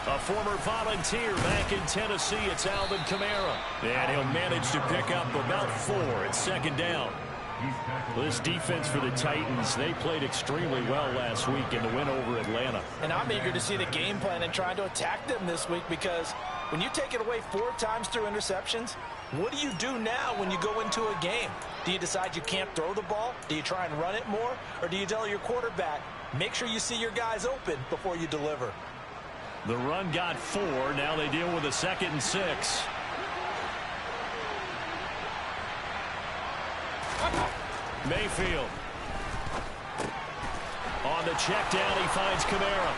A former volunteer back in Tennessee, it's Alvin Kamara. And he'll manage to pick up about 4 at second down. Well, this defense for the Titans, they played extremely well last week in the win over Atlanta. And I'm eager to see the game plan and trying to attack them this week, because when you take it away 4 times through interceptions, what do you do now when you go into a game? Do you decide you can't throw the ball? Do you try and run it more? Or do you tell your quarterback, make sure you see your guys open before you deliver? The run got 4. Now they deal with a 2nd and 6. Mayfield. On the check down, he finds Kamara.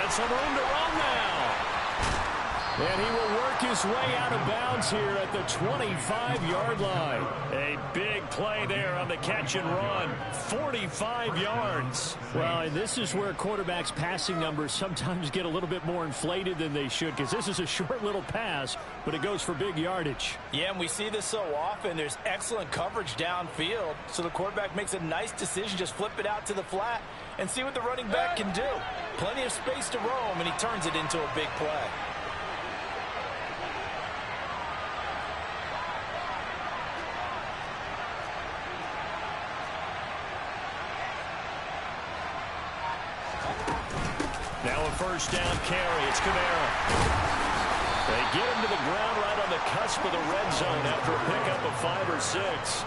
And some room to run now. And he will work his way out of bounds here at the 25-yard line. A big play there on the catch and run. 45 yards. Well, and this is where quarterbacks' passing numbers sometimes get a little bit more inflated than they should, because this is a short little pass, but it goes for big yardage. Yeah, and we see this so often. There's excellent coverage downfield, so the quarterback makes a nice decision. Just flip it out to the flat and see what the running back can do. Plenty of space to roam, and he turns it into a big play. Now a first down carry. It's Kamara. They get him to the ground right on the cusp of the red zone after a pickup of 5 or 6.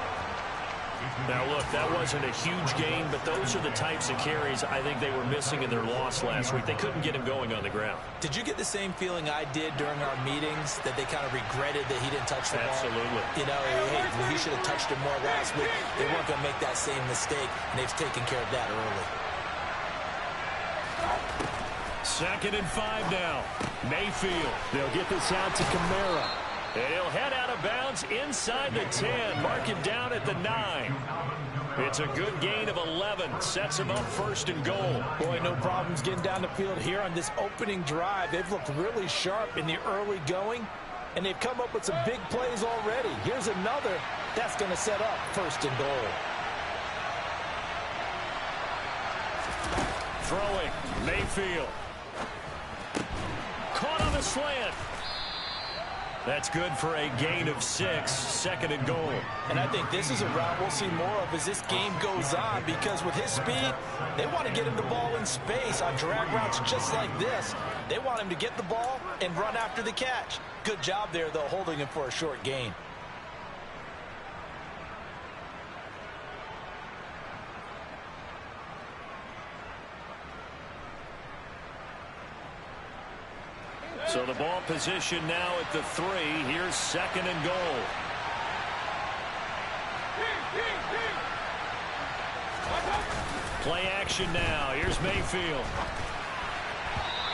Now, look, that wasn't a huge gain, but those are the types of carries I think they were missing in their loss last week. They couldn't get him going on the ground. Did you get the same feeling I did during our meetings, that they kind of regretted that he didn't touch the ball? Absolutely. You know, hey, he should have touched it more last week. They weren't going to make that same mistake, and they've taken care of that early. 2nd and 5 now. Mayfield. They'll get this out to Kamara. And he'll head out of bounds inside the 10. Mark him down at the 9. It's a good gain of 11. Sets him up 1st and goal. Boy, no problems getting down the field here on this opening drive. They've looked really sharp in the early going, and they've come up with some big plays already. Here's another. That's going to set up 1st and goal. Throwing. Mayfield. Caught on the slant. That's good for a gain of 6. 2nd and goal. And I think this is a route we'll see more of as this game goes on, because with his speed, they want to get him the ball in space on drag routes just like this. They want him to get the ball and run after the catch. Good job there, though, holding him for a short gain. So the ball position now at the 3. Here's 2nd and goal. Play action now. Here's Mayfield.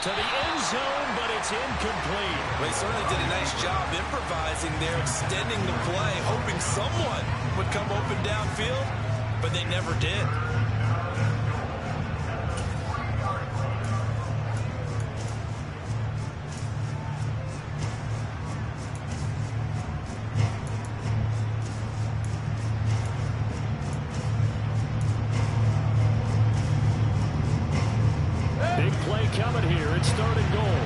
To the end zone, but it's incomplete. They certainly did a nice job improvising there, extending the play, hoping someone would come open downfield, but they never did. Coming here, it's 3rd and goal.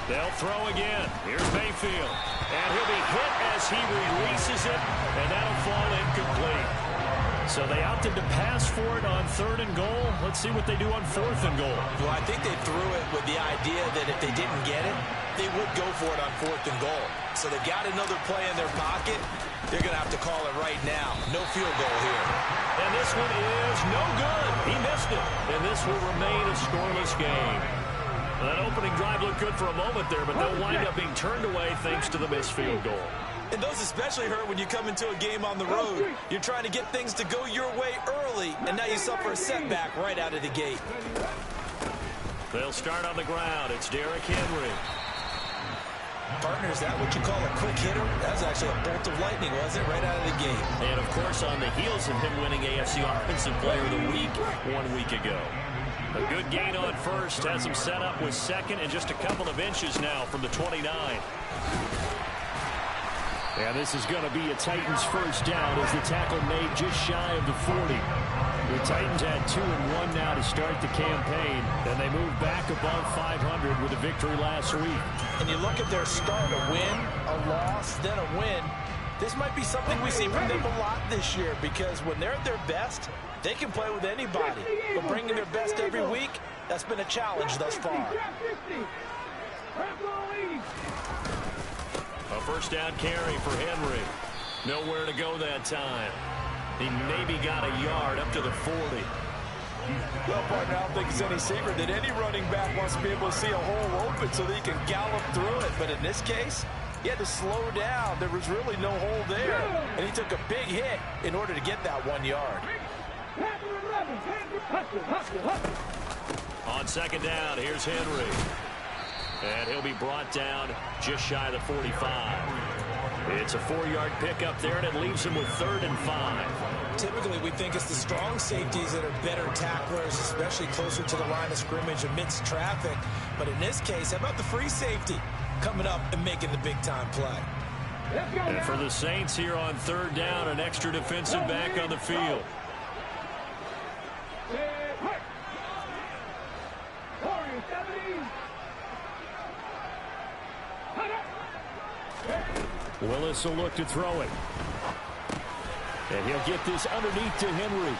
They'll throw again. Here's Mayfield. And he'll be hit as he releases it, and that'll fall incomplete. So they opted to pass for it on 3rd and goal. Let's see what they do on 4th and goal. Well, I think they threw it with the idea that if they didn't get it, they would go for it on 4th and goal. So they got another play in their pocket. They're going to have to call it right now. No field goal here. And this one is no good. He missed it. And this will remain a scoreless game. That opening drive looked good for a moment there, but they'll wind up being turned away thanks to the missed field goal. And those especially hurt when you come into a game on the road. You're trying to get things to go your way early, and now you suffer a setback right out of the gate. They'll start on the ground. It's Derrick Henry. Partner, is that what you call a quick hitter? That was actually a bolt of lightning, wasn't it? Right out of the gate. And, of course, on the heels of him winning AFC Offensive Player of the Week 1 week ago. A good gain on 1st has him set up with 2nd and just a couple of inches now from the 29. And this is going to be a Titans 1st down as the tackle made just shy of the 40. The Titans had 2-1 now to start the campaign, and they moved back above 500 with a victory last week. And you look at their start, a win, a loss, then a win. This might be something we see from them a lot this year, because when they're at their best, they can play with anybody. But bringing their best every week, that's been a challenge thus far. A first down carry for Henry. Nowhere to go that time. He maybe got a yard up to the 40. Well, partner, I don't think it's any secret that any running back wants to be able to see a hole open so that he can gallop through it. But in this case, he had to slow down. There was really no hole there. And he took a big hit in order to get that 1 yard. On second down, here's Henry. And he'll be brought down just shy of the 45. It's a 4-yard pickup there, and it leaves him with 3rd and 5. Typically, we think it's the strong safeties that are better tacklers, especially closer to the line of scrimmage amidst traffic. But in this case, how about the free safety coming up and making the big-time play? And for the Saints here on 3rd down, an extra defensive back on the field. Willis will look to throw it. And he'll get this underneath to Henry.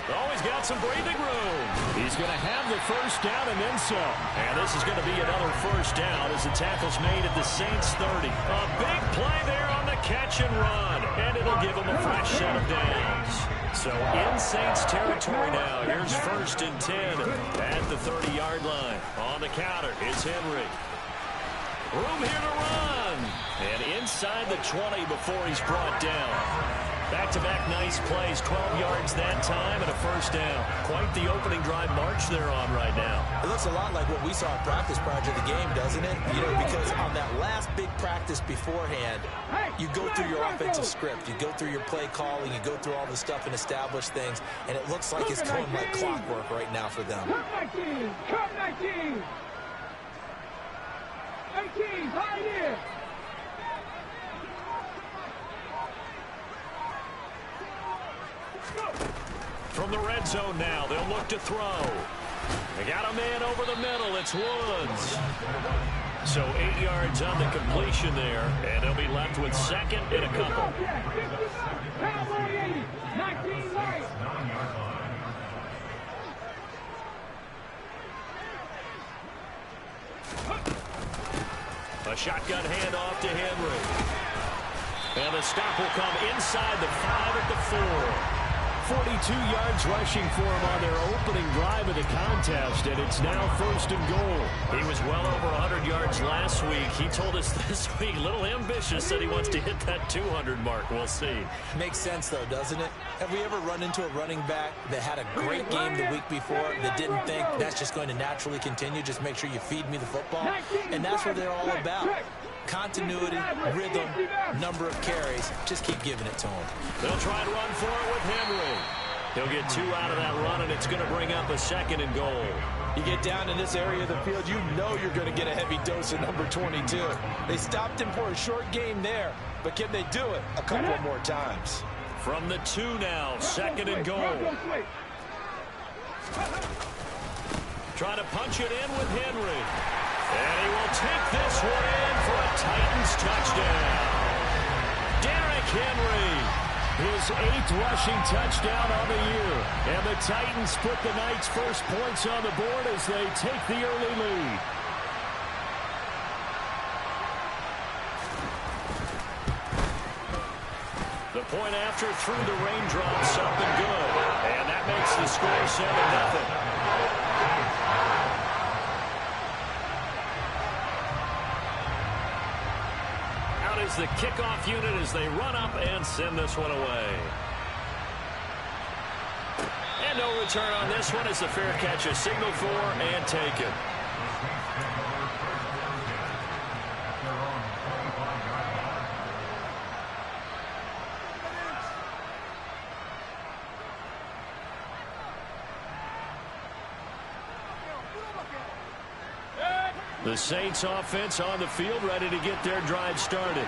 Oh, he's got some breathing room. He's going to have the first down and then some. And this is going to be another first down as the tackle's made at the Saints 30. A big play there on the catch and run. And it'll give him a fresh set of downs. So in Saints territory now. Here's 1st and 10 at the 30-yard line. On the counter is Henry. Room here to run. And inside the 20 before he's brought down. Back-to-back nice plays, 12 yards that time and a first down. Quite the opening drive march they're on right now. It looks a lot like what we saw at practice prior to the game, doesn't it? You know, because on that last big practice beforehand, you go through your offensive script. You go through your play calling. You go through all the stuff and establish things. And it looks like it's going like clockwork right now for them. Come 19! 18, right here! From the red zone now, they'll look to throw. They got a man over the middle. It's Woods. So 8 yards on the completion there, and they'll be left with 2nd and a couple. A shotgun handoff to Henry. And the stop will come inside the 5 at the 4. 42 yards rushing for him on their opening drive of the contest, and it's now 1st and goal. He was well over 100 yards last week. He told us this week, a little ambitious, said he wants to hit that 200 mark. We'll see. Makes sense, though, doesn't it? Have we ever run into a running back that had a great game the week before that didn't think that's just going to naturally continue? Just make sure you feed me the football. And that's what they're all about. Continuity, rhythm, number of carries. Just keep giving it to him. They'll try to run for it with Henry. He'll get 2 out of that run, and it's going to bring up a 2nd and goal. You get down in this area of the field, you know you're going to get a heavy dose of number 22. They stopped him for a short game there, but can they do it a couple of more times? From the 2 now, 2nd and goal. Trying to punch it in with Henry. And he will take this one in for a Titans touchdown. Derrick Henry, his 8th rushing touchdown on the year. And the Titans put the Knights' first points on the board as they take the early lead. The point after through the raindrops, something good. And that makes the score 7-0. Is the kickoff unit as they run up and send this one away. And no return on this one as the fair catch is signaled for and taken. The Saints offense on the field ready to get their drive started.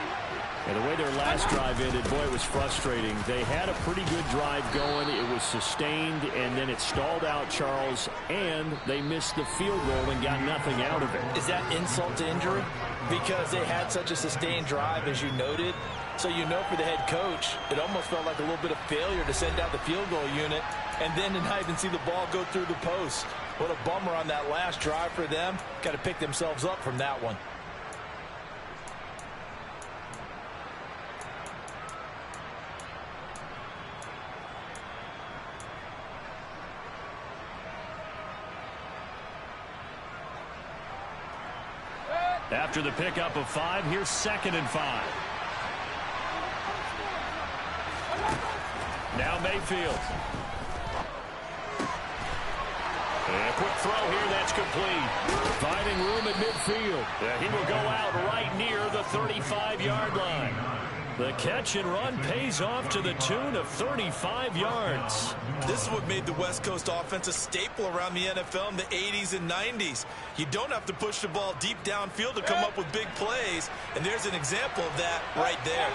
And the way their last drive ended, boy, it was frustrating. They had a pretty good drive going. It was sustained, and then it stalled out, Charles, and they missed the field goal and got nothing out of it. Is that insult to injury? Because they had such a sustained drive, as you noted. So you know for the head coach, it almost felt like a little bit of failure to send out the field goal unit and then to not even see the ball go through the post. What a bummer on that last drive for them. Got to pick themselves up from that one. After the pickup of 5, here's 2nd and 5. Now Mayfield. And a quick throw here, that's complete. Finding room at midfield. He will go out right near the 35-yard line. The catch and run pays off to the tune of 35 yards. This is what made the West Coast offense a staple around the NFL in the 80s and 90s. You don't have to push the ball deep downfield to come up with big plays, and there's an example of that right there.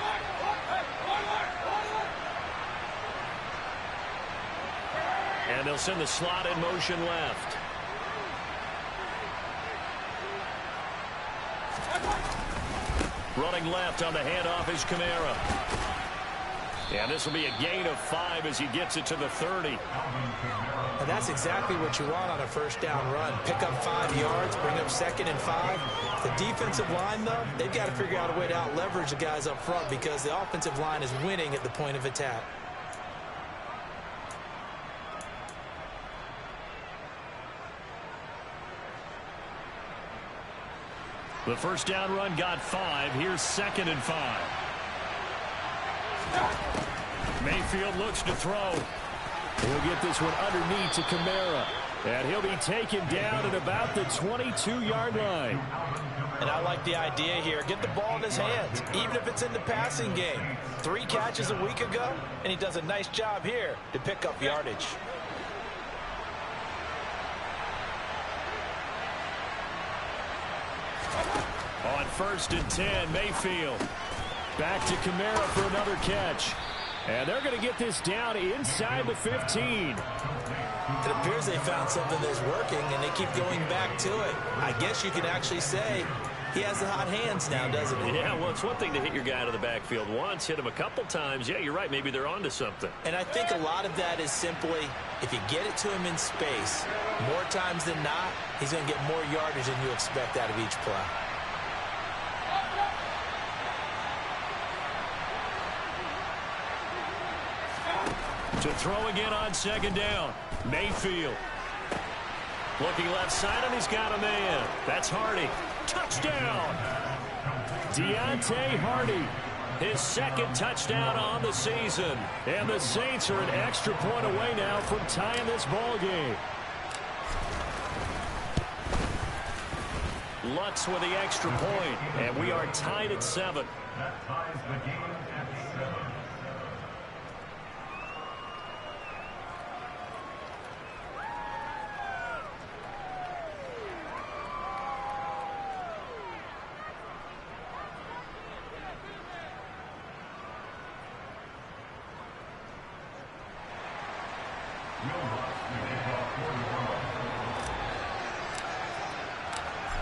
And they'll send the slot in motion left. Running left on the handoff is Kamara. And this will be a gain of 5 as he gets it to the 30. And that's exactly what you want on a first down run. Pick up 5 yards, bring up 2nd and 5. The defensive line, though, they've got to figure out a way to out-leverage the guys up front because the offensive line is winning at the point of attack. The first down run got 5. Here's 2nd and 5. Mayfield looks to throw. He'll get this one underneath to Kamara. And he'll be taken down at about the 22-yard line. And I like the idea here. Get the ball in his hands, even if it's in the passing game. 3 catches a week ago, and he does a nice job here to pick up yardage. On 1st and 10, Mayfield. Back to Kamara for another catch. And they're going to get this down inside the 15. It appears they found something that's working, and they keep going back to it. I guess you can actually say he has the hot hands now, doesn't he? Yeah, well, it's one thing to hit your guy out of the backfield once, hit him a couple times. Yeah, you're right. Maybe they're onto something. And I think a lot of that is simply if you get it to him in space, more times than not, he's going to get more yardage than you expect out of each play. To throw again on 2nd down. Mayfield. Looking left side, and he's got a man. That's Hardy. Touchdown! Deontay Hardy. His 2nd touchdown on the season. And the Saints are an extra point away now from tying this ball game. Lutz with the extra point, and we are tied at 7. That ties the game at 7.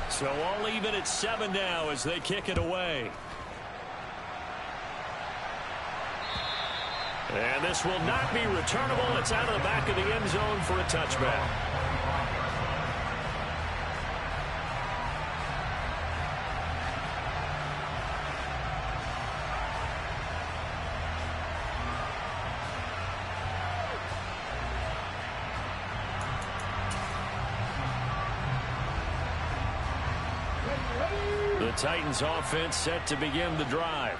So all even at 7 now as they kick it away. And this will not be returnable. It's out of the back of the end zone for a touchback. The Titans offense set to begin the drive.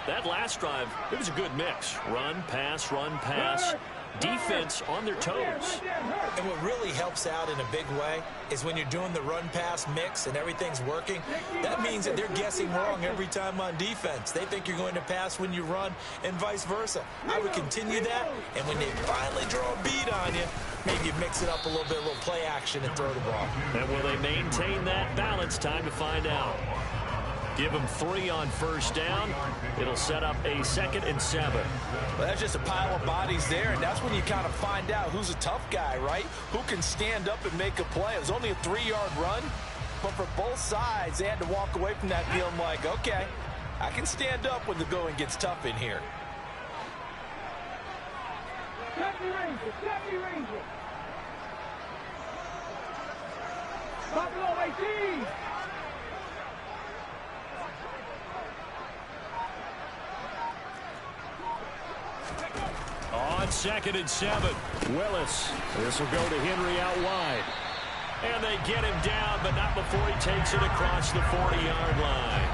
That last drive, it was a good mix. Run, pass, defense on their toes. And what really helps out in a big way is when you're doing the run-pass mix and everything's working, that means that they're guessing wrong every time on defense. They think you're going to pass when you run and vice versa. I would continue that, and when they finally draw a beat on you, maybe you mix it up a little bit, a little play action and throw the ball. And will they maintain that balance? Time to find out. Give him 3 on first down. It'll set up a 2nd and 7. Well, that's just a pile of bodies there, and that's when you kind of find out who's a tough guy, right? Who can stand up and make a play. It was only a 3-yard run, but for both sides, they had to walk away from that feeling like, okay, I can stand up when the going gets tough in here. 70 Ranger, 70 Ranger. Buffalo 18. On 2nd and 7, Willis. This will go to Henry out wide. And they get him down, but not before he takes it across the 40-yard line.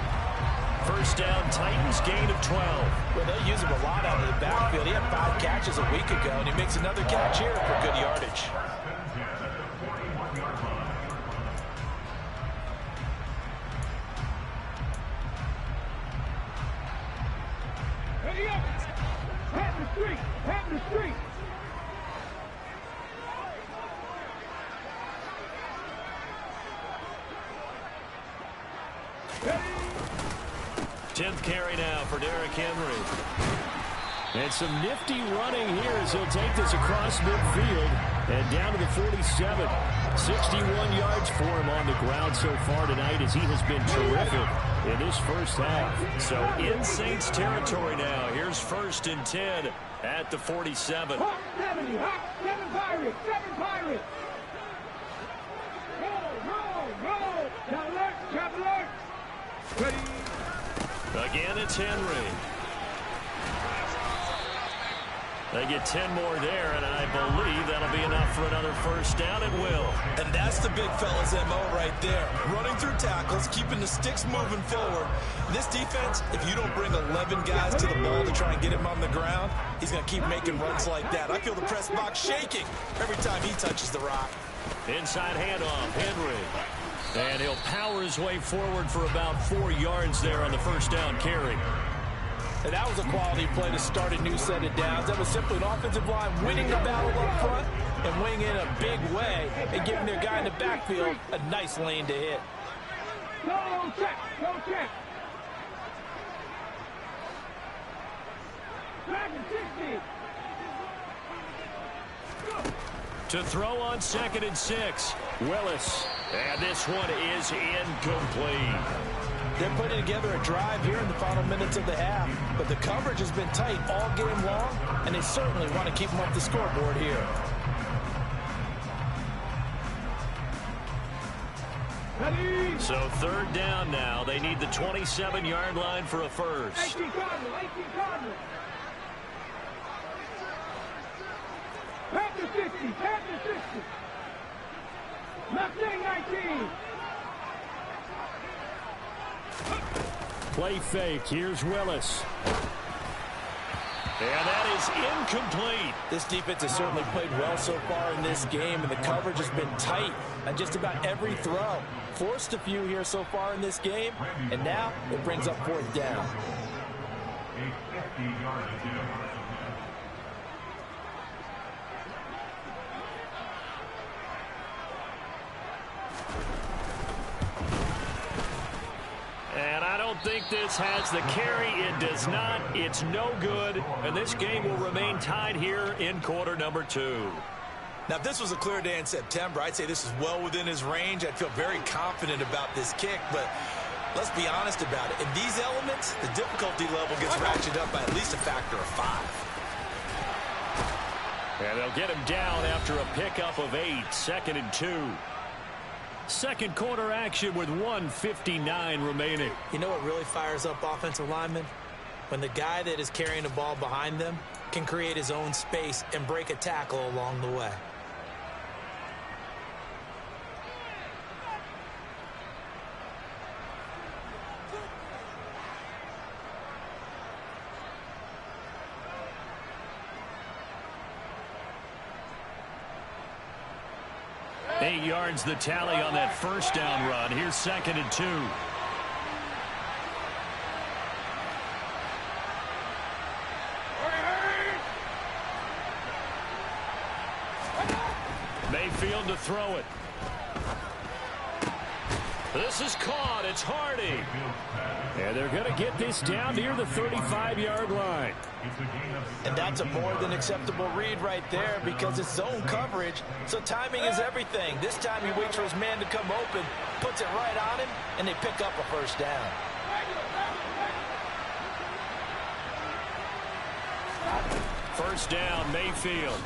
First down, Titans, gain of 12. Well, they'll use him a lot out of the backfield. He had 5 catches a week ago, and he makes another catch here for good yardage. Ready up. Pat the street. Pat the street. Ready. 10th carry now for Derrick Henry. And some nifty running here as he'll take this across midfield and down to the 47. 61 yards for him on the ground so far tonight as he has been terrific in this first half. So in Saints territory now. Here's 1st and 10 at the 47. Hawk 70. Hawk 7 Pirates. 7 Pirates. Roll. Chop alert. Chop alert. Ready. Again, it's Henry. They get 10 more there, and I believe that'll be enough for another first down. It will. And that's the big fella's MO right there. Running through tackles, keeping the sticks moving forward. This defense, if you don't bring 11 guys to the ball to try and get him on the ground, he's going to keep making runs like that. I feel the press box shaking every time he touches the rock. Inside handoff, Henry. And he'll power his way forward for about 4 yards there on the first down carry. And that was a quality play to start a new set of downs. That was simply an offensive line winning the battle up front and winning in a big way and giving their guy in the backfield a nice lane to hit. Go check. Go check. Back at 60. To throw on 2nd and 6, Willis. And this one is incomplete. They're putting together a drive here in the final minutes of the half, but the coverage has been tight all game long, and they certainly want to keep them off the scoreboard here. Ready. So 3rd down now. They need the 27-yard line for a first. 18 Cardinal. 18 Cardinal. Pat the 60. Pat the 60. Mustang 19. Play fake. Here's Willis. And that is incomplete. This defense has certainly played well so far in this game, and the coverage has been tight on just about every throw. Forced a few here so far in this game, and now it brings up 4th down. A 50-yard attempt. And I don't think this has the carry. It does not. It's no good. And this game will remain tied here in quarter number 2. Now, if this was a clear day in September, I'd say this is well within his range. I'd feel very confident about this kick, but let's be honest about it. In these elements, the difficulty level gets ratcheted up by at least a factor of 5. And they'll get him down after a pickup of 8, 2nd and 2. Second quarter action with 1:59 remaining. You know what really fires up offensive linemen? When the guy that is carrying the ball behind them can create his own space and break a tackle along the way. Eight yards the tally on that first down run. Here's 2nd and 2. Mayfield to throw it. This is caught. It's Hardy. And they're going to get this down near the 35-yard line. And that's a more than acceptable read right there because it's zone coverage, so timing is everything. This time he waits for his man to come open, puts it right on him, and they pick up a first down. First down, Mayfield.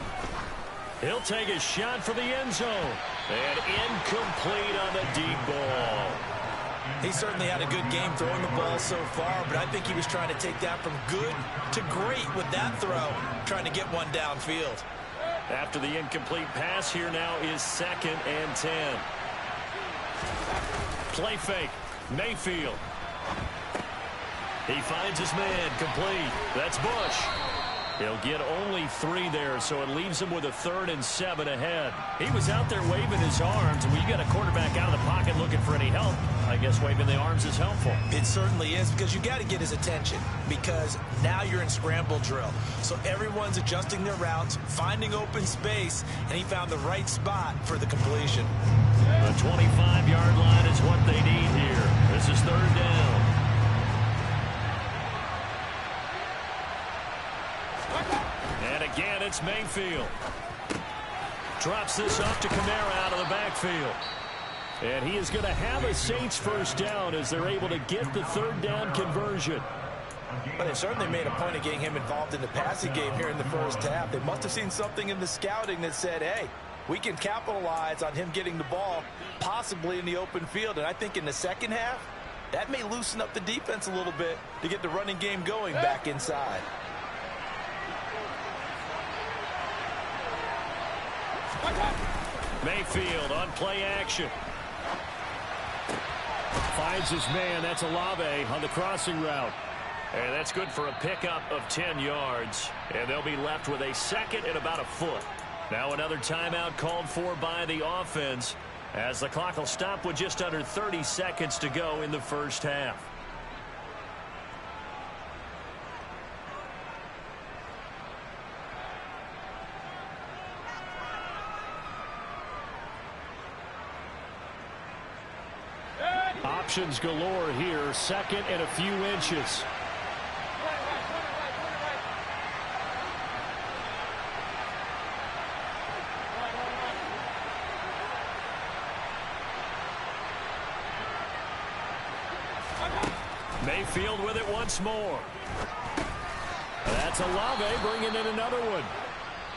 He'll take a shot for the end zone. And incomplete on the deep ball. He certainly had a good game throwing the ball so far, but I think he was trying to take that from good to great with that throw, trying to get one downfield. After the incomplete pass, here now is 2nd and 10. Play fake. Mayfield. He finds his man. Complete. That's Bush. He'll get only 3 there, so it leaves him with a 3rd and 7 ahead. He was out there waving his arms, and when you got a quarterback out of the pocket looking for any help, I guess waving the arms is helpful. It certainly is, because you got to get his attention, because now you're in scramble drill. So everyone's adjusting their routes, finding open space, and he found the right spot for the completion. The 25-yard line is what they need here. This is 3rd down. And again, it's Mayfield. Drops this off to Kamara out of the backfield. And he is going to have a Saints first down as they're able to get the 3rd down conversion. But they certainly made a point of getting him involved in the passing game here in the first half. They must have seen something in the scouting that said, hey, we can capitalize on him getting the ball possibly in the open field. And I think in the second half, that may loosen up the defense a little bit to get the running game going back inside. Mayfield on play action. Finds his man. That's Olave on the crossing route. And that's good for a pickup of 10 yards. And they'll be left with a 2nd and about a foot. Now another timeout called for by the offense as the clock will stop with just under 30 seconds to go in the first half. Options galore here. 2nd and a few inches. Mayfield with it once more. That's Olave bringing in another one.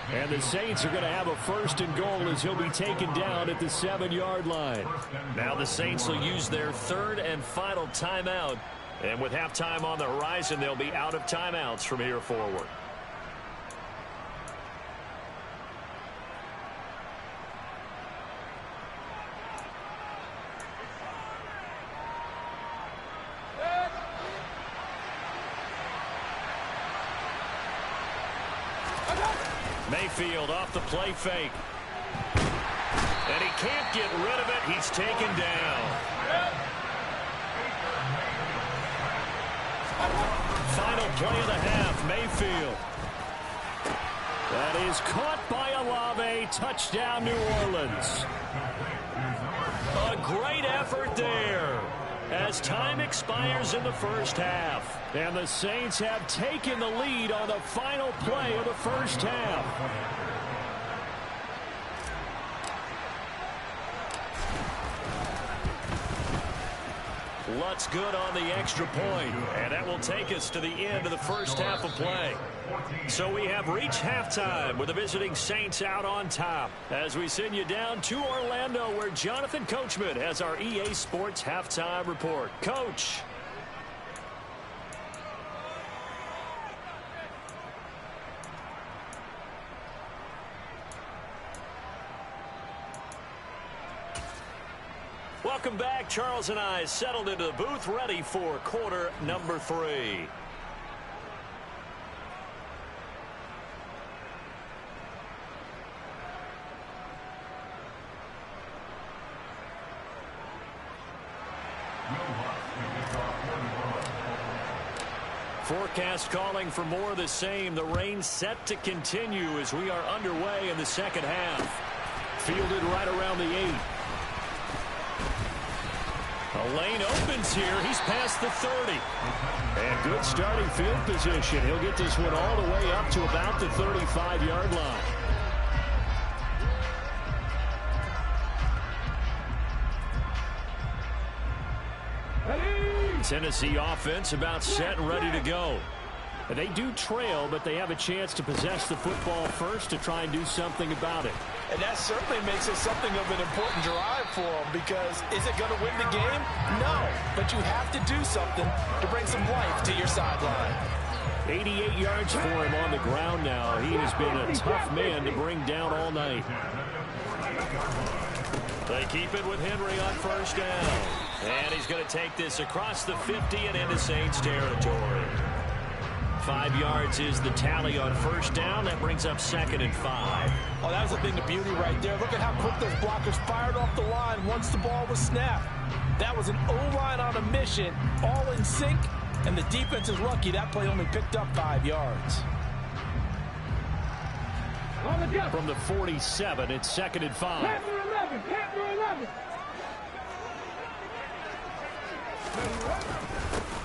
And the Saints are going to have a 1st and goal as he'll be taken down at the 7-yard line. Now the Saints will use their 3rd and final timeout. And with halftime on the horizon, they'll be out of timeouts from here forward. Mayfield off the play fake. And he can't get rid of it. He's taken down. Final play of the half, Mayfield. That is caught by Olave. Touchdown, New Orleans. A great effort there as time expires in the first half. And the Saints have taken the lead on the final play of the first half. Lutz good on the extra point, and that will take us to the end of the first half of play. So we have reached halftime with the visiting Saints out on top as we send you down to Orlando where Jonathan Coachman has our EA Sports halftime report. Coach. Welcome back. Charles and I settled into the booth ready for quarter number 3. Forecast calling for more of the same. The rain set to continue as we are underway in the second half. Fielded right around the 8. A lane opens here. He's past the 30. And good starting field position. He'll get this one all the way up to about the 35-yard line. Tennessee offense about set and ready to go. They do trail, but they have a chance to possess the football first to try and do something about it. And that certainly makes it something of an important drive for them, because is it going to win the game? No, but you have to do something to bring some life to your sideline. 88 yards for him on the ground now. He has been a tough man to bring down all night. They keep it with Henry on first down. And he's going to take this across the 50 and into Saints territory. 5 yards is the tally on first down. That brings up 2nd and 5. Oh, that was a thing of beauty right there. Look at how quick those blockers fired off the line once the ball was snapped. That was an O-line on a mission, all in sync, and the defense is lucky that play only picked up 5 yards. From the 47, it's 2nd and 5.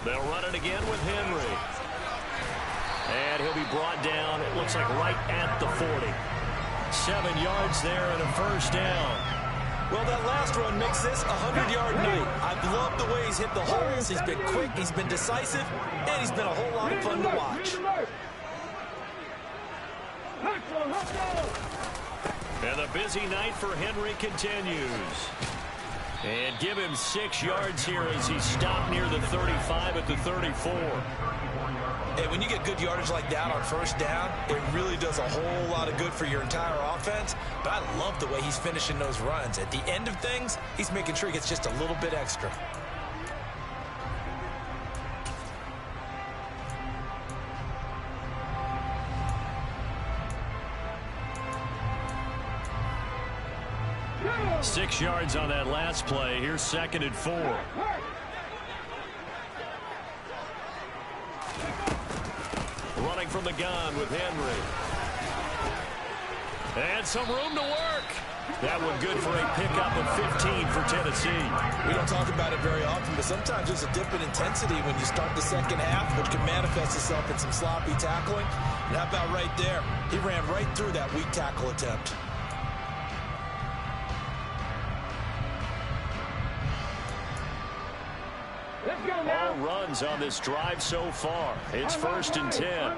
They'll run it again with Henry. And he'll be brought down, it looks like right at the 40. 7 yards there and a first down. Well, that last run makes this a 100-yard night. I've loved the way he's hit the holes. He's been quick, he's been decisive, and he's been a whole lot of fun to watch. And the busy night for Henry continues. And give him 6 yards here as he stopped near the 35 at the 34. And when you get good yardage like that on first down, it really does a whole lot of good for your entire offense. But I love the way he's finishing those runs. At the end of things, he's making sure he gets just a little bit extra. – 6 yards on that last play. Here's 2nd and 4. Running from the gun with Henry. And some room to work. That one good for a pickup of 15 for Tennessee. We don't talk about it very often, but sometimes there's a dip in intensity when you start the second half, which can manifest itself in some sloppy tackling. And how about right there? He ran right through that weak tackle attempt. All runs on this drive so far. It's 1st and 10.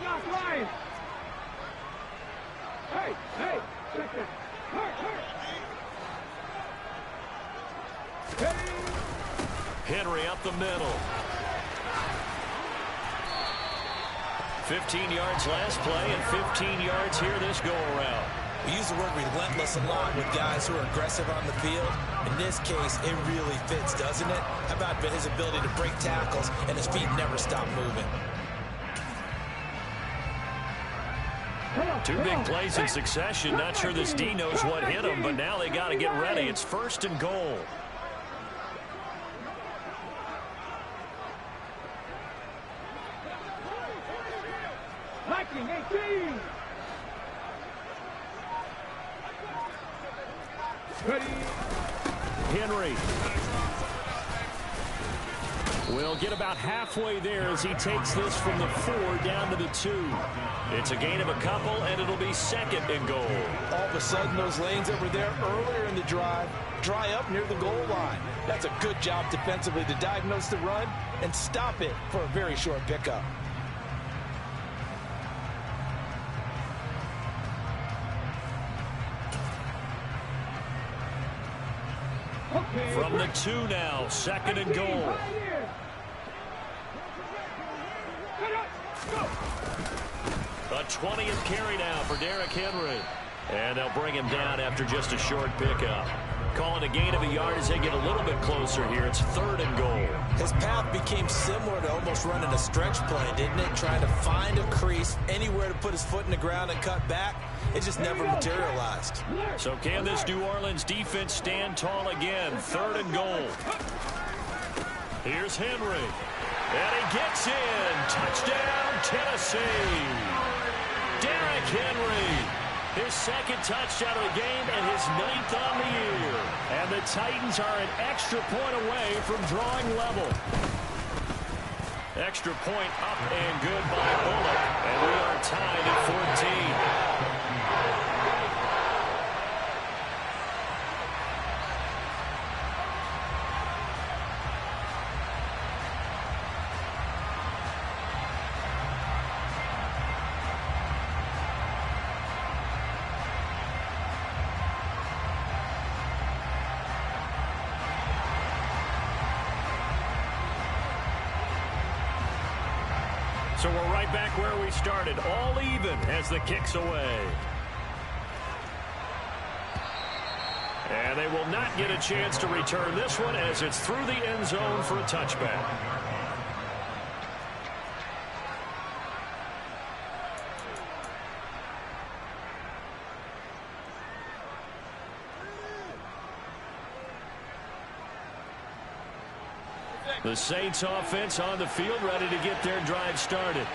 Henry up the middle. 15 yards last play and 15 yards here this go-around. We use the word relentless a lot with guys who are aggressive on the field. In this case, it really fits, doesn't it? How about his ability to break tackles and his feet never stop moving? 2 big plays in succession. Not sure this D knows what hit him, but now they got to get ready. It's 1st and goal. Henry will get about halfway there as he takes this from the 4 down to the 2. It's a gain of a couple, and it'll be 2nd and goal. All of a sudden, those lanes that were there earlier in the drive dry up near the goal line. That's a good job defensively to diagnose the run and stop it for a very short pickup. From the 2 now, 2nd and goal. A 20th carry now for Derrick Henry. And they'll bring him down after just a short pickup. Call it a gain of a yard as they get a little bit closer here. It's 3rd and goal. His path became similar to almost running a stretch play, didn't it? Trying to find a crease, anywhere to put his foot in the ground and cut back. It just never materialized. So can this New Orleans defense stand tall again? 3rd and goal. Here's Henry. And he gets in. Touchdown, Tennessee. Derrick Henry. His second touchdown of the game and his 9th on the year. And the Titans are an extra point away from drawing level. Extra point up and good by Bullock. And we are tied at 14. So we're right back where we started, all even as the kick's away. And they will not get a chance to return this one as it's through the end zone for a touchback. The Saints offense on the field, ready to get their drive started.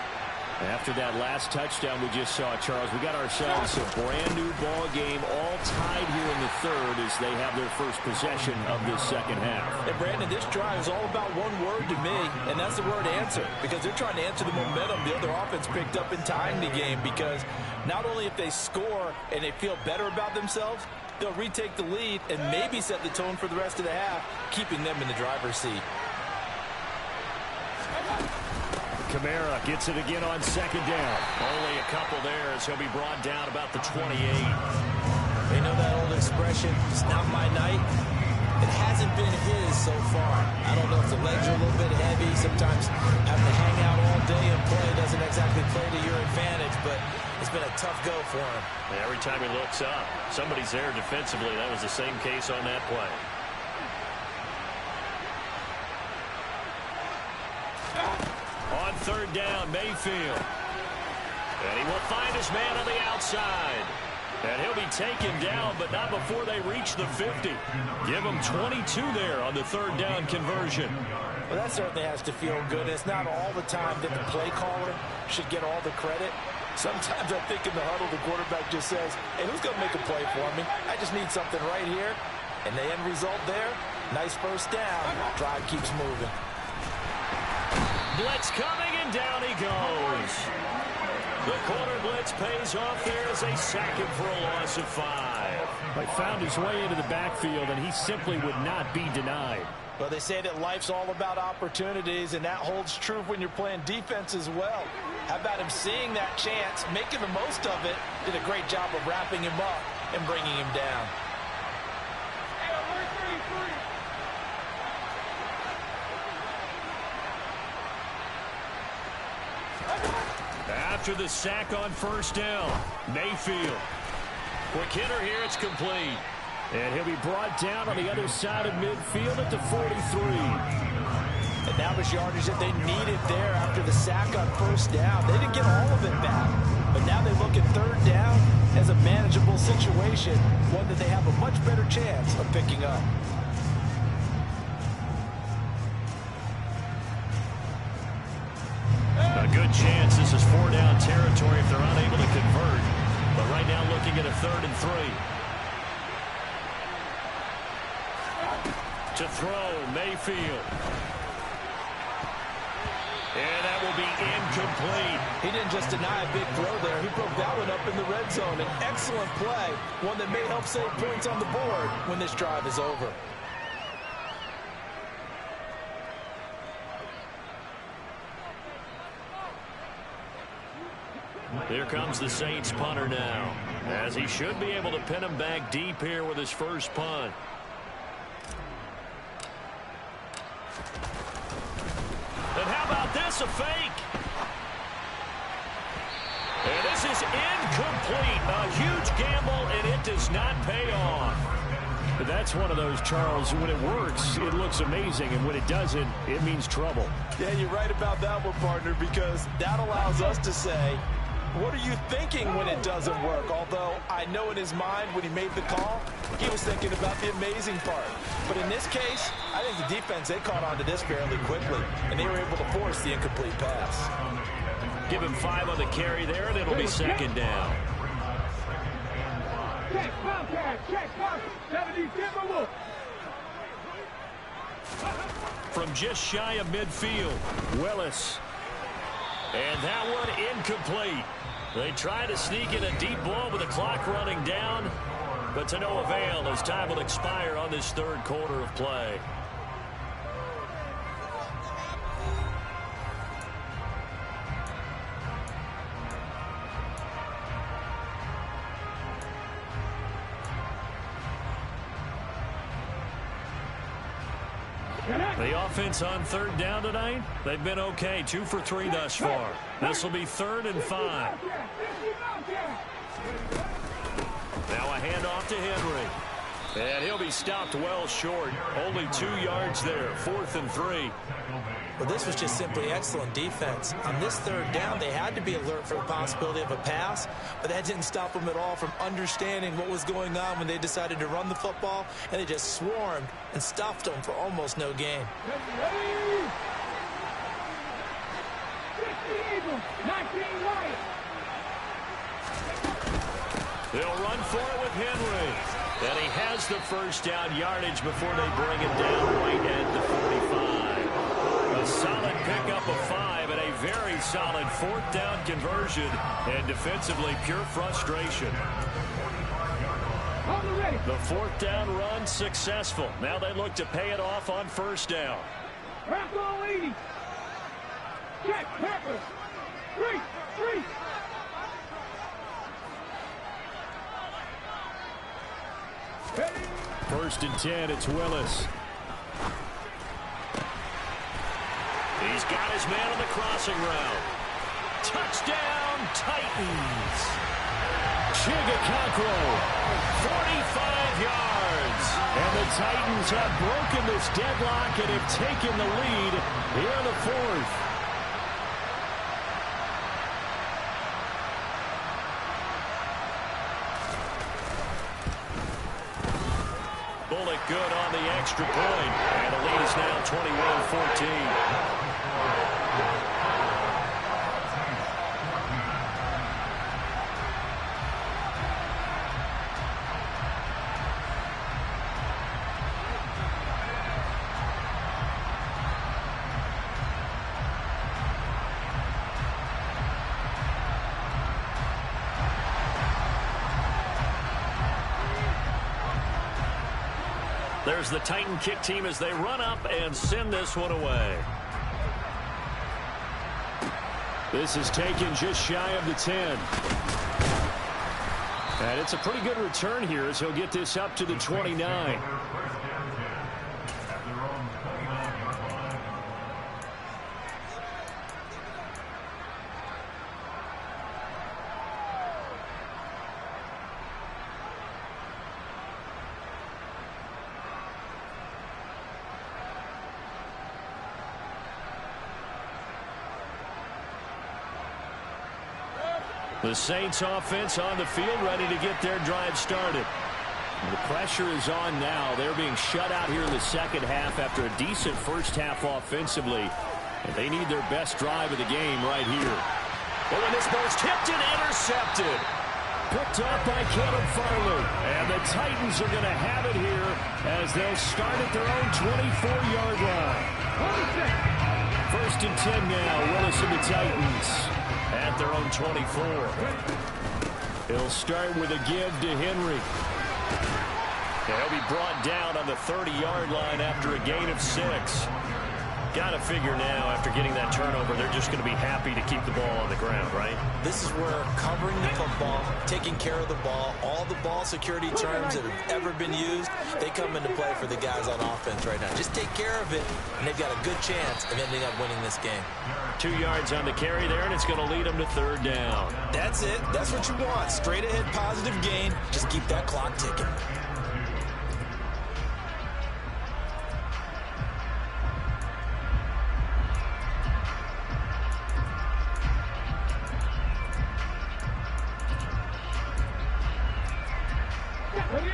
After that last touchdown we just saw, Charles, we got ourselves a brand new ball game, all tied here in the third as they have their first possession of this second half. And Brandon, this drive is all about one word to me, and that's the word answer, because they're trying to answer the momentum the other offense picked up in tying the game, because not only if they score and they feel better about themselves, they'll retake the lead and maybe set the tone for the rest of the half, keeping them in the driver's seat. Kamara gets it again on second down. Only a couple there as he'll be brought down about the 28. They know that old expression, it's not my night. It hasn't been his so far. I don't know if the legs are a little bit heavy. Sometimes having to hang out all day and play doesn't exactly play to your advantage, but it's been a tough go for him. Every time he looks up, somebody's there defensively. That was the same case on that play. On third down, Mayfield. And he will find his man on the outside. And he'll be taken down, but not before they reach the 50. Give him 22 there on the third down conversion. Well, that certainly has to feel good. It's not all the time that the play caller should get all the credit. Sometimes I think in the huddle, the quarterback just says, hey, who's going to make a play for me? I just need something right here. And the end result there, nice first down. Drive keeps moving. Blitz coming, and down he goes. The corner blitz pays off there as they sack him for a loss of 5. He found his way into the backfield, and he simply would not be denied. Well, they say that life's all about opportunities, and that holds true when you're playing defense as well. How about him seeing that chance, making the most of it, did a great job of wrapping him up and bringing him down. After the sack on first down, Mayfield. Quick hitter here, it's complete. And he'll be brought down on the other side of midfield at the 43. And now the yardage that they needed there after the sack on first down. They didn't get all of it back. But now they look at third down as a manageable situation, one that they have a much better chance of picking up. A good chance this is 4-down territory if they're unable to convert. But right now looking at a 3rd and 3. To throw, Mayfield. And that will be incomplete. He didn't just deny a big throw there. He broke that one up in the red zone. An excellent play, one that may help save points on the board when this drive is over. Here comes the Saints punter now, as he should be able to pin him back deep here with his first punt. And how about this, a fake? And this is incomplete. A huge gamble, and it does not pay off. But that's one of those, Charles, when it works, it looks amazing, and when it doesn't, it means trouble. Yeah, you're right about that one, partner, because that allows us to say, what are you thinking when it doesn't work? Although I know in his mind when he made the call, he was thinking about the amazing part. But in this case, I think the defense, they caught on to this fairly quickly, and they were able to force the incomplete pass. Give him 5 on the carry there, and it'll be second down. Check, Wildcat, check, mark. 70, Timberwolf. From just shy of midfield, Willis. And that one incomplete. They try to sneak in a deep ball with the clock running down, but to no avail as time will expire on this third quarter of play. The offense on third down tonight, they've been okay. 2 for 3 thus far. This will be 3rd and 5. Now a handoff to Henry. And he'll be stopped well short. Only 2 yards there. 4th and 3. Well, this was just simply excellent defense. On this third down, they had to be alert for the possibility of a pass, but that didn't stop them at all from understanding what was going on when they decided to run the football, and they just swarmed and stuffed them for almost no gain. They'll run for it with Henry. And he has the first down yardage before they bring him down right at the 45. A solid pickup of 5 and a very solid 4th down conversion. And defensively, pure frustration. The 4th down run successful. Now they look to pay it off on first down. Rocco 80. Check, Pepper. 3. First and 10, it's Willis. He's got his man on the crossing route. Touchdown, Titans. Chigakakro, 45 yards. And the Titans have broken this deadlock and have taken the lead here in the 4th. Bullock good on the extra point. And the lead is now 21-14. There's the Titan kick team as they run up and send this one away. This is taken just shy of the 10. And it's a pretty good return here as he'll get this up to the 29. The Saints offense on the field ready to get their drive started. The pressure is on now. They're being shut out here in the second half after a decent first half offensively. And they need their best drive of the game right here. Oh, and this ball's tipped and intercepted. Picked off by Caleb Farley. And the Titans are going to have it here as they'll start at their own 24-yard line. First and 10 now. Willis and the Titans at their own 24. He'll start with a give to Henry. He'll be brought down on the 30-yard line after a gain of 6. Got to figure now, after getting that turnover, they're just going to be happy to keep the ball on the ground, right? This is where covering the football, taking care of the ball, all the ball security terms that have ever been used, they come into play for the guys on offense right now. Just take care of it, and they've got a good chance of ending up winning this game. 2 yards on the carry there, and it's going to lead them to third down. That's it. That's what you want. Straight ahead positive gain. Just keep that clock ticking.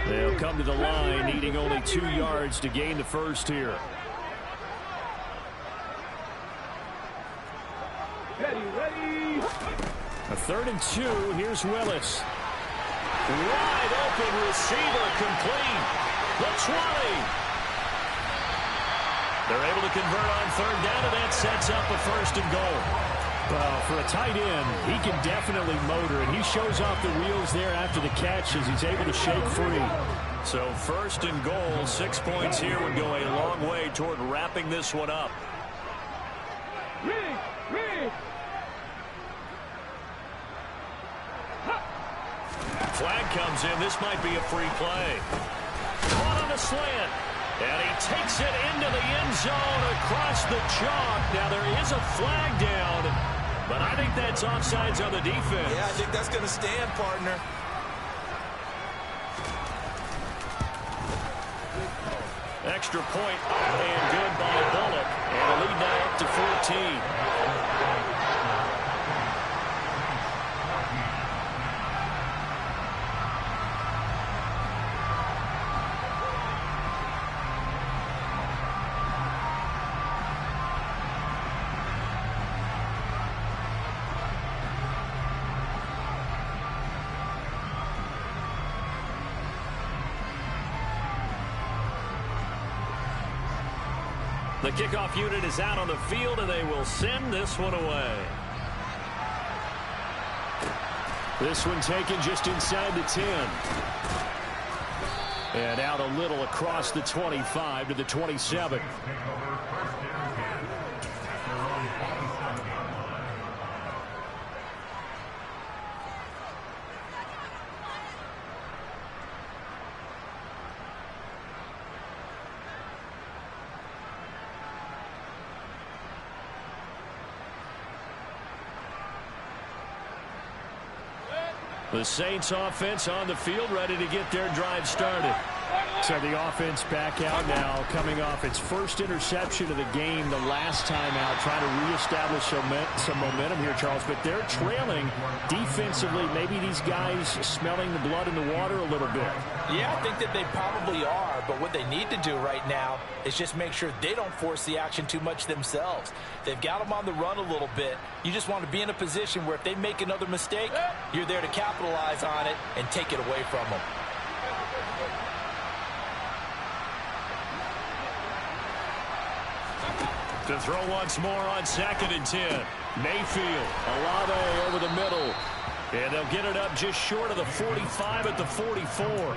They'll come to the line, needing only 2 yards to gain the first here. Ready. A 3rd and 2. Here's Willis. Wide open receiver complete. The 20. They're able to convert on third down, and that sets up a first and goal. Well, for a tight end, he can definitely motor, and he shows off the wheels there after the catch as he's able to shake free. So first and goal, 6 points here would go a long way toward wrapping this one up. Flag comes in. This might be a free play. Caught on a slant. And he takes it into the end zone across the chalk. Now there is a flag down, but I think that's offsides on the defense. Yeah, I think that's going to stand, partner. Extra point and good by Bullock. And a lead now up to 14. The kickoff unit is out on the field, and they will send this one away. This one taken just inside the 10. And out a little across the 25 to the 27. The Saints offense on the field, ready to get their drive started. So the offense back out now, coming off its first interception of the game the last time out, trying to reestablish some momentum here, Charles. But they're trailing defensively. Maybe these guys smelling the blood in the water a little bit. Yeah, I think that they probably are, but what they need to do right now is just make sure they don't force the action too much themselves. They've got them on the run a little bit. You just want to be in a position where if they make another mistake, you're there to capitalize on it and take it away from them. To throw once more on 2nd and 10. Mayfield, Olave over the middle. And they'll get it up just short of the 45 at the 44.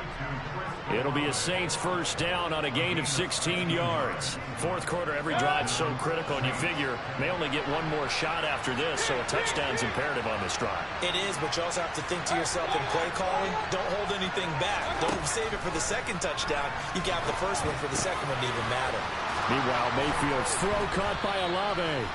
It'll be a Saints first down on a gain of 16 yards. Fourth quarter, every drive's so critical, and you figure they only get one more shot after this, so a touchdown's imperative on this drive. It is, but you also have to think to yourself in play calling, don't hold anything back. Don't save it for the second touchdown. You got the first one for the second one to even matter. Meanwhile, Mayfield's throw caught by Olave.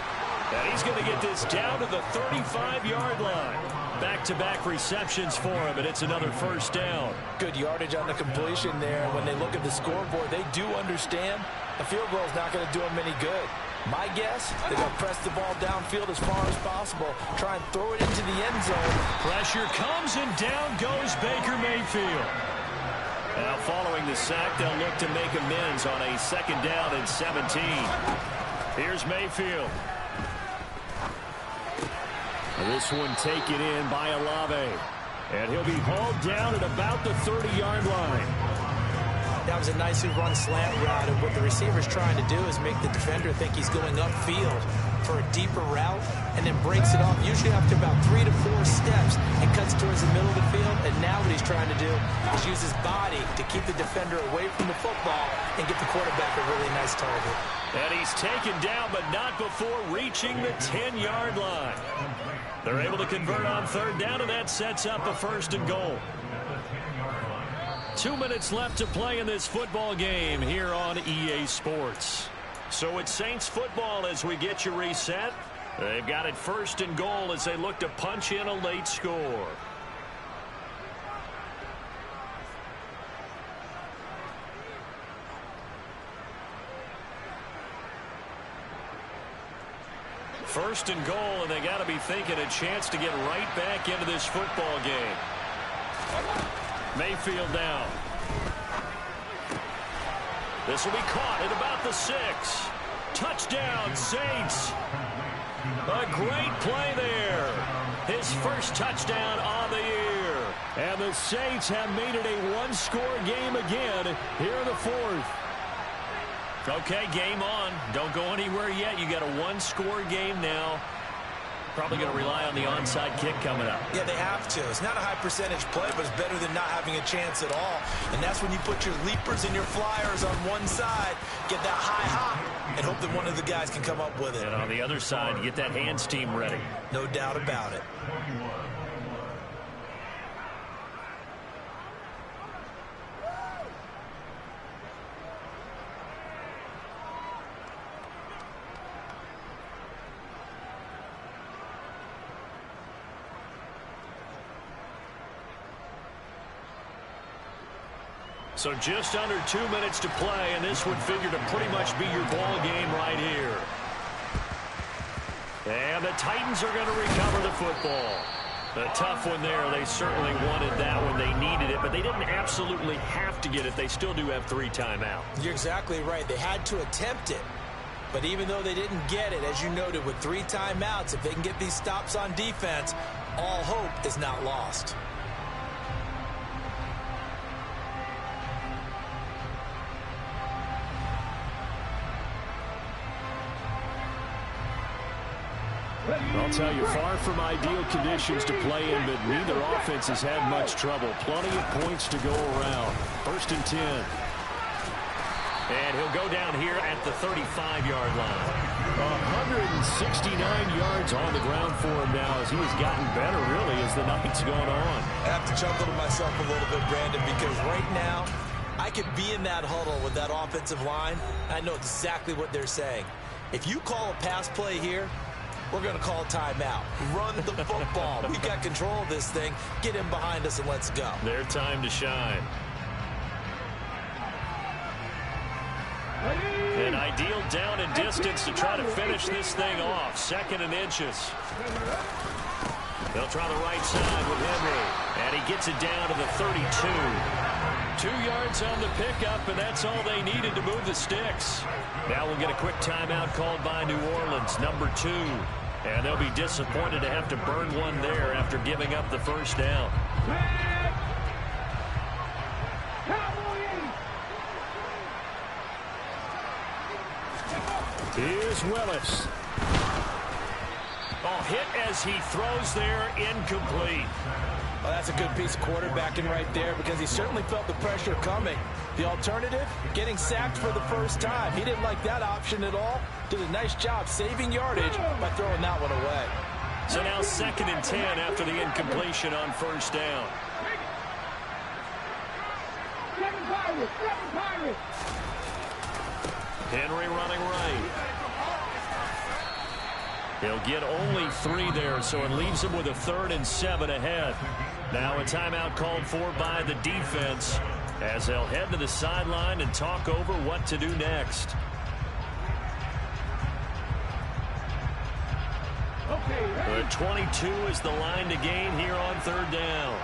And he's going to get this down to the 35-yard line. Back-to-back receptions for him, and it's another first down. Good yardage on the completion there. When they look at the scoreboard, they do understand a field goal is not going to do them any good. My guess, they're going to press the ball downfield as far as possible, try and throw it into the end zone. Pressure comes, and down goes Baker Mayfield. Now, following the sack, they'll look to make amends on a 2nd down and 17. Here's Mayfield. This one taken in by Olave. And he'll be hauled down at about the 30-yard line. That was a nicely run slant route, and what the receiver's trying to do is make the defender think he's going upfield for a deeper route, and then breaks it off, usually after about 3 to 4 steps, and cuts towards the middle of the field. And now what he's trying to do is use his body to keep the defender away from the football and get the quarterback a really nice target. And he's taken down, but not before reaching the 10-yard line. They're able to convert on third down, and that sets up a first and goal. 2 minutes left to play in this football game here on EA Sports. So it's Saints football as we get you reset. They've got it first and goal as they look to punch in a late score. First and goal, and they got to be thinking a chance to get right back into this football game. Mayfield down. This will be caught at about the 6. Touchdown, Saints. A great play there. His first touchdown on the year. And the Saints have made it a one-score game again here in the fourth. Okay, game on. Don't go anywhere yet. You got a one-score game now. Probably going to rely on the onside kick coming up. Yeah, they have to. It's not a high percentage play, but it's better than not having a chance at all. And that's when you put your leapers and your flyers on one side, get that high hop, and hope that one of the guys can come up with it. And on the other side, get that hands team ready. No doubt about it. So just under 2 minutes to play, and this would figure to pretty much be your ball game right here. And the Titans are going to recover the football. A tough one there. They certainly wanted that when they needed it, but they didn't absolutely have to get it. They still do have 3 timeouts. You're exactly right. They had to attempt it. But even though they didn't get it, as you noted, with 3 timeouts, if they can get these stops on defense, all hope is not lost. I'll tell you, far from ideal conditions to play in, but neither offense has had much trouble. Plenty of points to go around. 1st and 10. And he'll go down here at the 35-yard line. 169 yards on the ground for him now as he has gotten better, really, as the night's gone on. I have to chuckle to myself a little bit, Brandon, because right now I could be in that huddle with that offensive line. I know exactly what they're saying. If you call a pass play here, we're going to call a timeout. Run the football. We've got control of this thing. Get him behind us and let's go. Their time to shine. An ideal down and distance to try to finish this thing off. 2nd and inches. They'll try the right side with Henry. And he gets it down to the 32. 2 yards on the pickup, and that's all they needed to move the sticks. Now we'll get a quick timeout called by New Orleans, number 2. And they'll be disappointed to have to burn one there after giving up the first down. Here's Willis. Oh, hit as he throws there, incomplete. Well, that's a good piece of quarterbacking right there because he certainly felt the pressure coming. The alternative, getting sacked for the first time. He didn't like that option at all. Did a nice job saving yardage by throwing that one away. So now 2nd and 10 after the incompletion on first down. Henry running right. He'll get only 3 there, so it leaves him with a 3rd and 7 ahead. Now a timeout called for by the defense as they'll head to the sideline and talk over what to do next. The 22 is the line to gain here on 3rd down.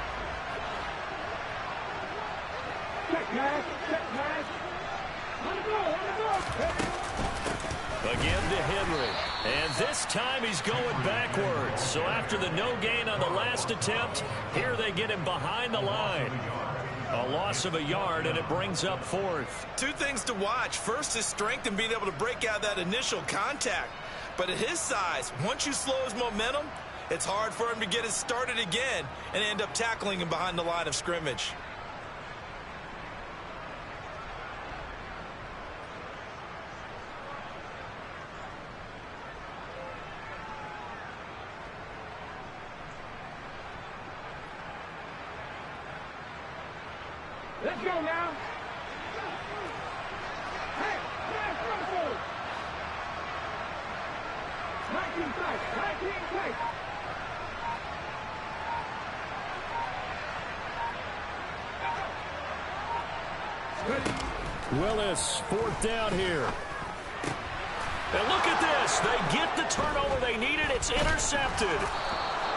Again to Henry. And this time he's going backwards. So after the no gain on the last attempt, here they get him behind the line. A loss of a yard, and it brings up 4th. 2 things to watch. First, his strength and being able to break out that initial contact. But at his size, once you slow his momentum, it's hard for him to get it started again and end up tackling him behind the line of scrimmage. Let's go now. Hey, fast run forward. 19 tight, 19 tight. Willis, 4th down here. And look at this. They get the turnover they needed. It's intercepted.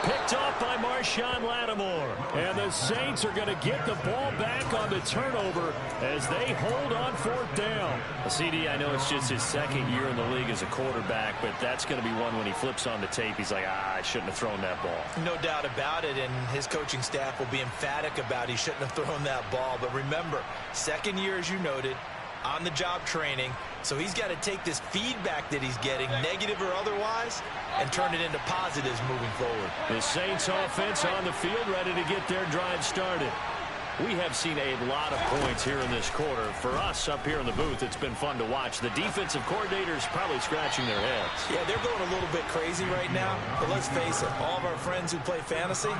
Picked off by Marshawn Lattimore. And the Saints are going to get the ball back on the turnover as they hold on 4th down. CD, I know it's just his 2nd year in the league as a quarterback, but that's going to be one when he flips on the tape. He's like, I shouldn't have thrown that ball. No doubt about it, and his coaching staff will be emphatic about he shouldn't have thrown that ball. But remember, 2nd year, as you noted, on-the-job training. So he's got to take this feedback that he's getting, negative or otherwise, and turn it into positives moving forward. The Saints offense on the field, ready to get their drive started. We have seen a lot of points here in this quarter. For us up here in the booth, it's been fun to watch. The defensive coordinators probably scratching their heads. Yeah, they're going a little bit crazy right now. But let's face it, all of our friends who play fantasy,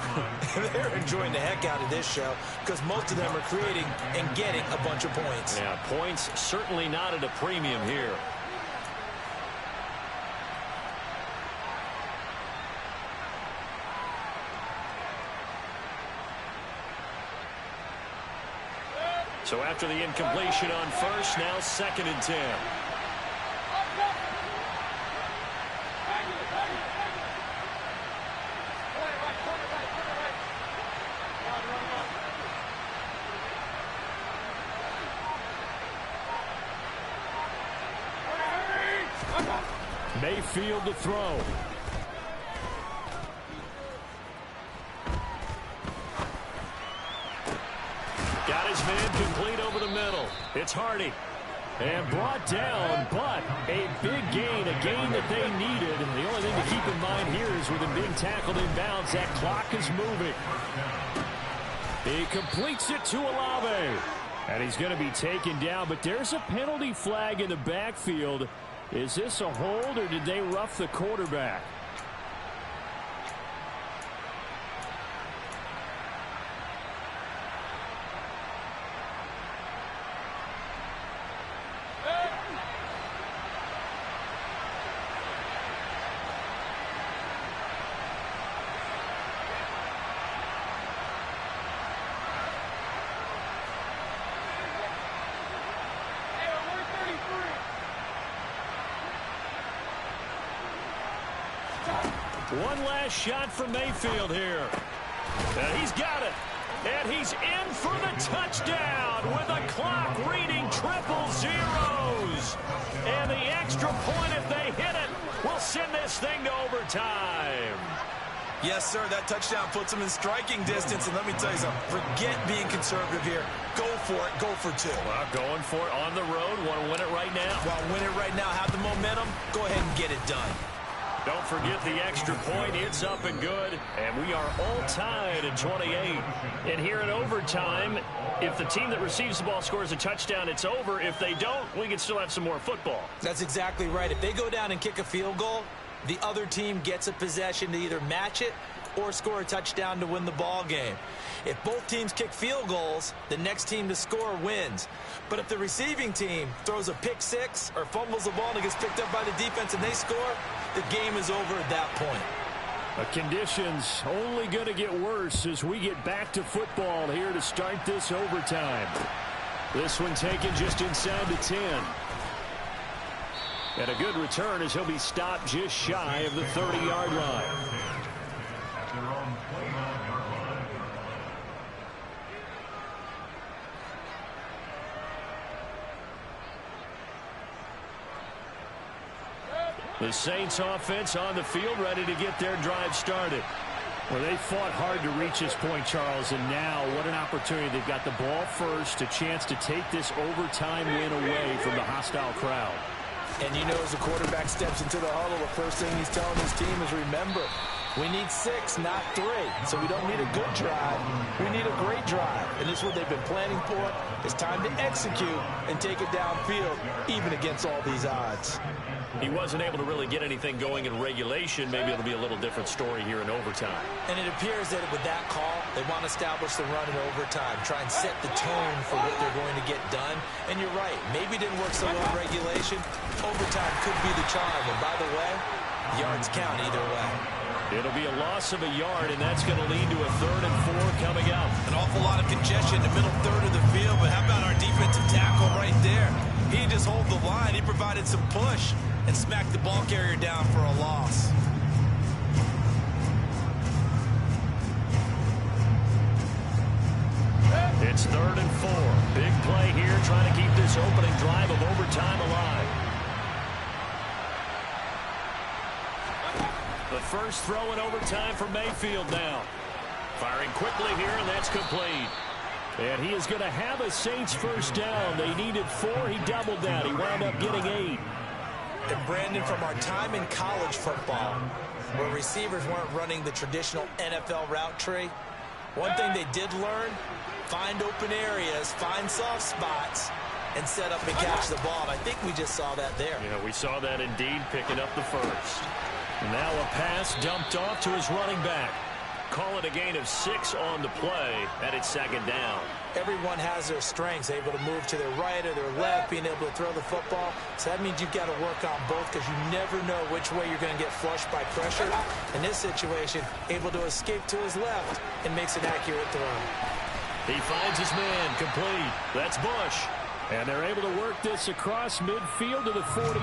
they're enjoying the heck out of this show because most of them are creating and getting a bunch of points. Yeah, points certainly not at a premium here. So after the incompletion on first, now 2nd and 10. Mayfield to throw. Got his man complete over the middle. It's Hardy. And brought down, but a big gain, a gain that they needed. The only thing to keep in mind here is with him being tackled in bounds, that clock is moving. He completes it to Olave. And he's going to be taken down, but there's a penalty flag in the backfield. Is this a hold, or did they rough the quarterback? One last shot from Mayfield here. And he's got it. And he's in for the touchdown with a clock reading triple zeros. And the extra point, if they hit it, will send this thing to overtime. Yes, sir, that touchdown puts them in striking distance. And let me tell you something, forget being conservative here. Go for it, go for 2. Well, going for it on the road. Want to win it right now. Well, win it right now, have the momentum, go ahead and get it done. Don't forget the extra point. It's up and good. And we are all tied at 28. And here in overtime, if the team that receives the ball scores a touchdown, it's over. If they don't, we can still have some more football. That's exactly right. If they go down and kick a field goal, the other team gets a possession to either match it or score a touchdown to win the ball game. If both teams kick field goals, the next team to score wins. But if the receiving team throws a pick six or fumbles the ball and it gets picked up by the defense and they score, the game is over at that point. The conditions only going to get worse as we get back to football here to start this overtime. This one taken just inside the 10. And a good return as he'll be stopped just shy of the 30-yard line. At their own 29-yard line. The Saints offense on the field ready to get their drive started. Well, they fought hard to reach this point, Charles, and now what an opportunity. They've got the ball first, a chance to take this overtime win away from the hostile crowd. And you know, as the quarterback steps into the huddle, the first thing he's telling his team is, remember, we need 6, not 3. So we don't need a good drive. We need a great drive. And this is what they've been planning for. It's time to execute and take it downfield, even against all these odds. He wasn't able to really get anything going in regulation. Maybe it'll be a little different story here in overtime. And it appears that with that call, they want to establish the run in overtime, try and set the tone for what they're going to get done. And you're right, maybe it didn't work so well in regulation. Overtime could be the charm. And by the way, yards count either way. It'll be a loss of a yard, and that's going to lead to a 3rd and 4 coming up. An awful lot of congestion in the middle third of the field, but how about our defensive tackle right there? He just hold the line. He provided some push and smacked the ball carrier down for a loss. It's 3rd and 4. Big play here, trying to keep this opening drive of overtime alive. The first throw in overtime for Mayfield now. Firing quickly here, and that's complete. And he is going to have a Saints first down. They needed 4. He doubled that. He wound up getting 8. And Brandon, from our time in college football, where receivers weren't running the traditional NFL route tree, one thing they did learn, find open areas, find soft spots, and set up and catch the ball. And I think we just saw that there. Yeah, we saw that indeed, picking up the first. Now a pass dumped off to his running back. Call it a gain of 6 on the play, and it's 2nd down. Everyone has their strengths, able to move to their right or their left, being able to throw the football. So that means you've got to work on both, because you never know which way you're going to get flushed by pressure. In this situation, able to escape to his left and makes an accurate throw. He finds his man, complete. That's Bush. And they're able to work this across midfield to the 48.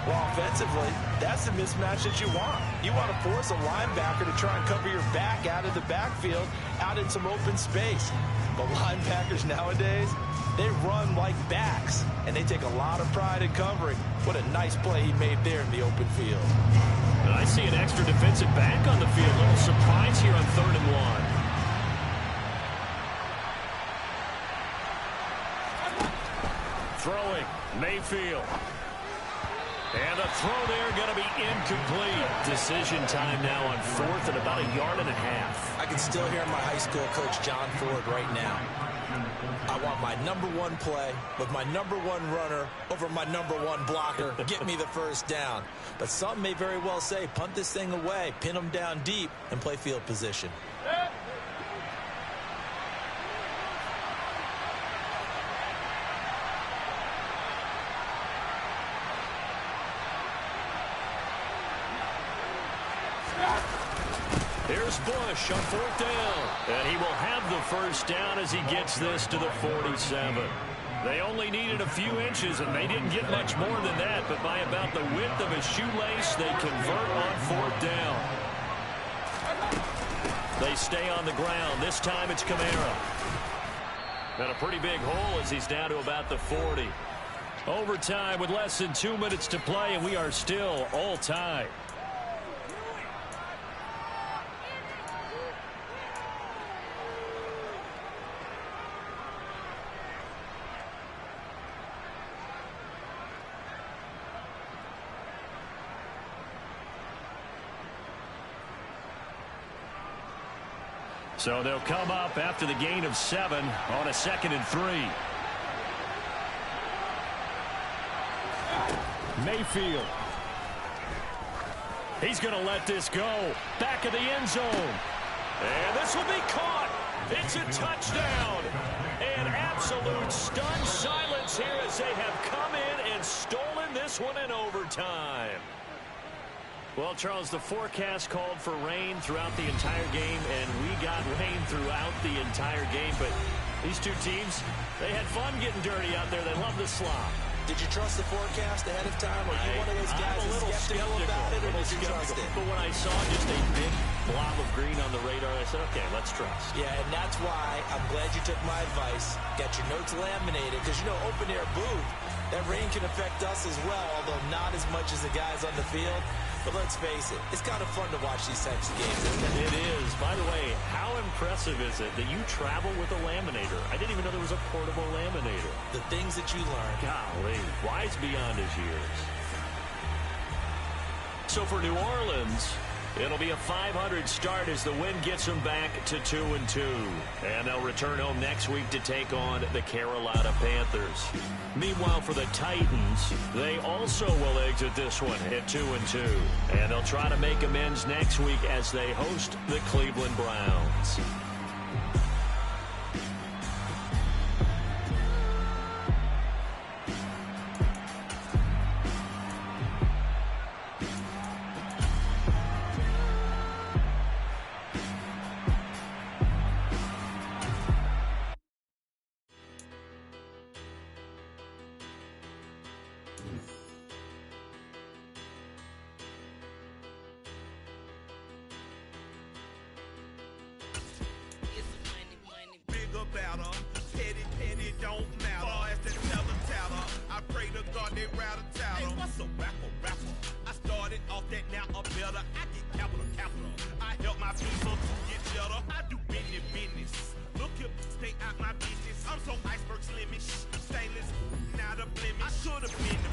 Well, offensively, that's the mismatch that you want. You want to force a linebacker to try and cover your back out of the backfield, out in some open space. But linebackers nowadays, they run like backs, and they take a lot of pride in covering. What a nice play he made there in the open field. And I see an extra defensive back on the field. A little surprise here on 3rd and 1. Throwing, Mayfield. And a throw there going to be incomplete. Decision time now on 4th and about 1.5 yards. I can still hear my high school coach, John Ford, right now. I want my #1 play with my #1 runner over my #1 blocker. Get me the first down. But some may very well say, punt this thing away, pin them down deep, and play field position. Here's Bush on 4th down. And he will have the first down as he gets this to the 47. They only needed a few inches, and they didn't get much more than that. But by about the width of a shoelace, they convert on 4th down. They stay on the ground. This time it's Kamara. And a pretty big hole as he's down to about the 40. Overtime with less than 2 minutes to play, and we are still all tied. So they'll come up after the gain of 7 on a 2nd and 3. Mayfield. He's going to let this go. Back of the end zone. And this will be caught. It's a touchdown. And absolute stunned silence here as they have come in and stolen this one in overtime. Well, Charles, the forecast called for rain throughout the entire game, and we got rain throughout the entire game. But these two teams, they had fun getting dirty out there. They love the slop. Did you trust the forecast ahead of time? Or are you one of those guys I'm a little skeptical about it, or did you trust it? But when I saw just a big blob of green on the radar, I said, okay, let's trust. Yeah, and that's why I'm glad you took my advice. Got your notes laminated, because, you know, open-air booth, that rain can affect us as well, although not as much as the guys on the field. But let's face it, it's kind of fun to watch these types of games, isn't it? It is. By the way, how impressive is it that you travel with a laminator? I didn't even know there was a portable laminator. The things that you learn. Golly, wise beyond his years. So for New Orleans, it'll be a 500 start as the win gets them back to 2-2. And they'll return home next week to take on the Carolina Panthers. Meanwhile, for the Titans, they also will exit this one at 2-2. And they'll try to make amends next week as they host the Cleveland Browns. or better. I get capital. I help my people to get better. I do business. Look here, stay out my business. I'm so iceberg slimish. Stainless, not a blemish. I should have been